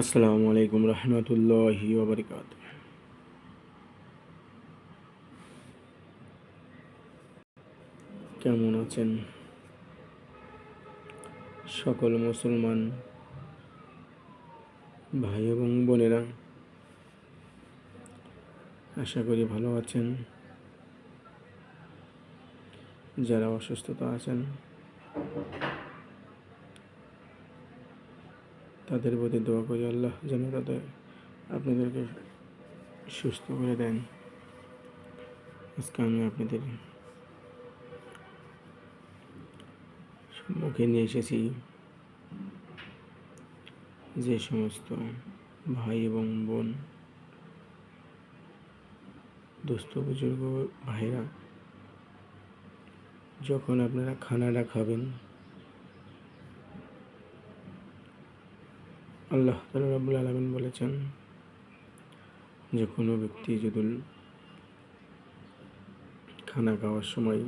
আসসালামু আলাইকুম রহমতুল্লাহি ওয়া বারাকাতুহু। কেমন আছেন সকল মুসলমান ভাই এবং বোনেরা? আশা করি ভালো আছেন। যারা অসুস্থতা আছেন তাদের প্রতি দোয়া করি আল্লাহ যেন আপনাদেরকে সুস্থ করে দেন। আজকে আমি আপনাদের মুখে নিয়ে এসেছি যে সমস্ত ভাই এবং বোন, দোস্ত বুজুর্গ ভাইরা, যখন আপনারা খানাটা খাবেন, আল্লাহ তাআলা রাব্বুল আলামিন বলেছেন যে কোনো ব্যক্তি যদি খানা খাওয়ার সময়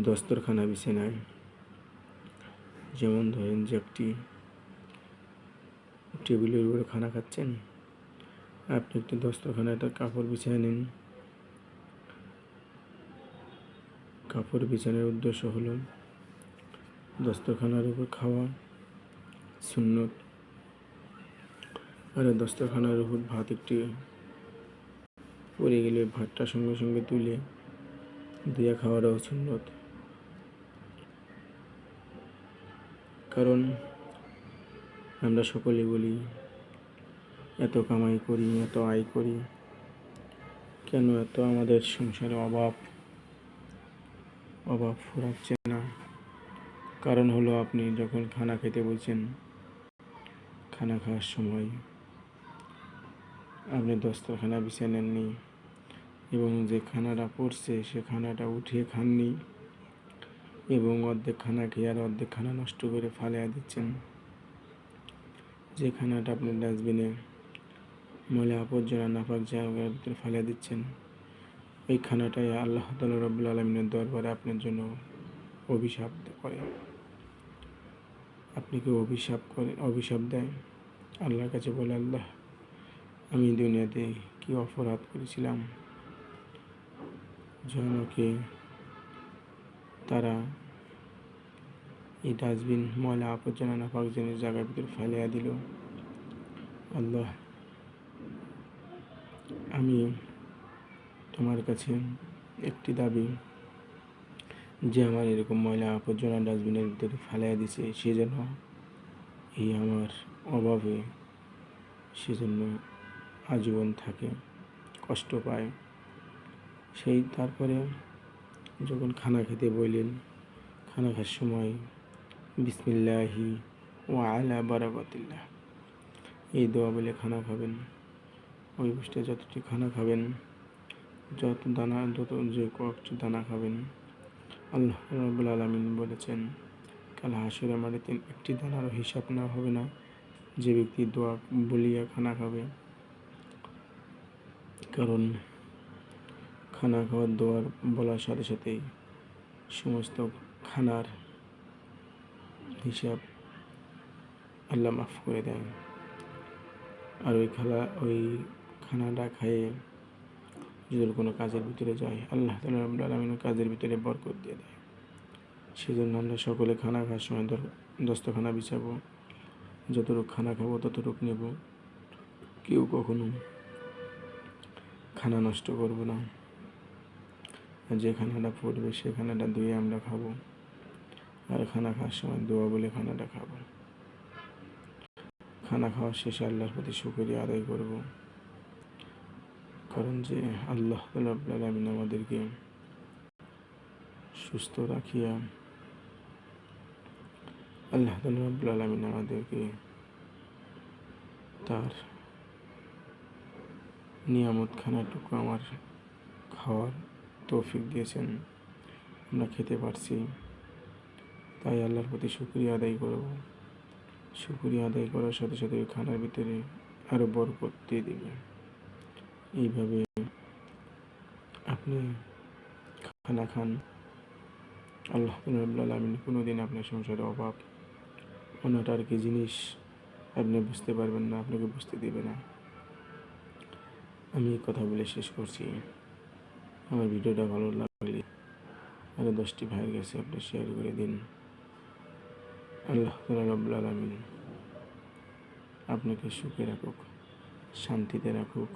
দস্তরখানা বিছানায়, যেমন ধরেন যে একটি টেবিলের উপরে খানা খাচ্ছেন, আপনি একটি দস্তরখানায় তার কাপড় বিছিয়ে নিন। কাপড় বিছানোর উদ্দেশ্য হলো দস্তরখানার উপর খাওয়া সুন্নত, আর দস্তরখানার উপর ভাত একটি পড়ে গেলে ভাতটা সঙ্গে সঙ্গে তুলে দিয়ে খাওয়াটাও সুন্নত। কারণ আমরা সকলেই বলি এত কামাই করি, এত আয় করি, কেন এত আমাদের সংসারে অভাব ফুরাচ্ছে না? কারণ হলো আপনি যখন খানা খেতে বলছেন, খানা খাওয়ার সময় আপনি দস্তরখানা বিছিয়ে নেননি, এবং যে খানাটা পড়ছে সে খানাটা উঠিয়ে খাননি, এবং অর্ধেক খানা খেয়ে আর অর্ধেক খানা নষ্ট করে ফালিয়ে দিচ্ছেন। যে খানাটা আপনি ডাস্টবিনে ময়লা আবর্জনা নাপাক জায়গার ভিতরে ফালিয়ে দিচ্ছেন, এই খানাটাই আল্লাহ তাআলা রাব্বুল আলামিনের দরবারে আপনার জন্য অভিশাপ করে। আপনি কি অভিশাপ দেয়? আল্লাহর কাছে বলে, আল্লাহ, আমি দুনিয়াতে কি অপরাধ করেছিলাম যে আমাকে তারা এই ডাস্টবিন ময়লা আবর্জনা নাপাক জায়গার ভিতরে ফেলিয়া দিল। আল্লাহ, আমি তোমার কাছে একটি দাবি, যে আমার এরকম ময়লা আবর্জনা ডাস্টবিনের ভিতরে ফেলিয়া দিছে, সে যেন এই আমার অভাবে সেজন্য আজীবন থাকে, কষ্ট পায়। তারপরে যখন খানা খেতে বললেন, খানা খাওয়ার সময় বিসমিল্লাহি ওয়া আলা বারাকাতিল্লাহ এই দোয়া বলে খানা খাবেন। ওই বসে যতটি খানা খাবেন, যে কয়েকটি দানা খাবেন, আল্লাহ রাব্বুল আলামিন বলেছেন কাল হাসরের মাঠে একটি দানারও হিসাব না হবে না যে ব্যক্তি দোয়া বলিয়া খানা খাবে। কারণ খানা খাওয়ার দোয়ার বলার সাথে সাথেই সমস্ত খানার হিসাব আল্লাহ মাফ করে দেয়। আর ওই খানাটা খেয়ে যদি কোনো কাজের ভিতরে যায়, আল্লাহ তাআলা রাব্বুল আলামিন কাজের ভিতরে বরকত দিয়ে দেয়। সেজন্য আমরা সকলে খানা খাওয়ার সময় দস্তরখানা বিছাবো, যতটুকু খানা খাবো ততটুকু নেব, কেউ কখনো খানা নষ্ট করব না। আর যে খানাটা পড়বে সে খানাটা ধুয়ে আমরা খাবো, আর খানা খাওয়ার সময় দোয়া বলে খানাটা খাবো। খানা খাওয়ার শেষে আল্লাহর প্রতি শুকরিয়া আদায় করব, কারণ যে আল্লাহ রাব্বুল আলামিন আমাদেরকে সুস্থ রাখিয়া, আল্লাহ রাব্বুল আলামিন আমাদেরকে তার নিয়ামত খানাটুকু আমার খাওয়ার তৌফিক দিয়েছেন, আমরা খেতে পারছি, তাই আল্লাহর প্রতি শুকরিয়া আদায় করব। শুকরিয়া আদায় করার সাথে সাথে ওই খানার ভিতরে আরও বরকত দিয়ে দেবে। এইভাবে আপনি খানা খান, আল্লাহ রাব্বুল আলামিন কোনোদিন আপনার সংসারে অভাব অনাটার কি জিনিস আপনি বুঝতে পারবেন না, আপনাকে বুঝতে দেবে না। আমি কথা বলে শেষ করছি। আমার ভিডিওটা ভালো লাগলে আরও 10টি ভাইয়ের কাছে আপনি শেয়ার করে দিন। আল্লাহ রাব্বুল আলামিন আপনাকে সুখে রাখুক, শান্তিতে রাখুক।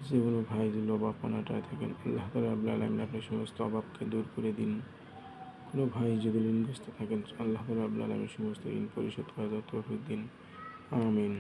যে কোনো ভাই যদি অভাব অনাটায় থাকেন, আল্লাহ রাব্বুল আলামিন আপনার সমস্ত অভাবকে দূর করে দিন। কোনো ভাই যদি ঋণগ্রস্ত থাকেন, আল্লাহ রাব্বুল আলামিন সমস্ত ঋণ পরিশোধ করার তৌফিক দিন। আমিন।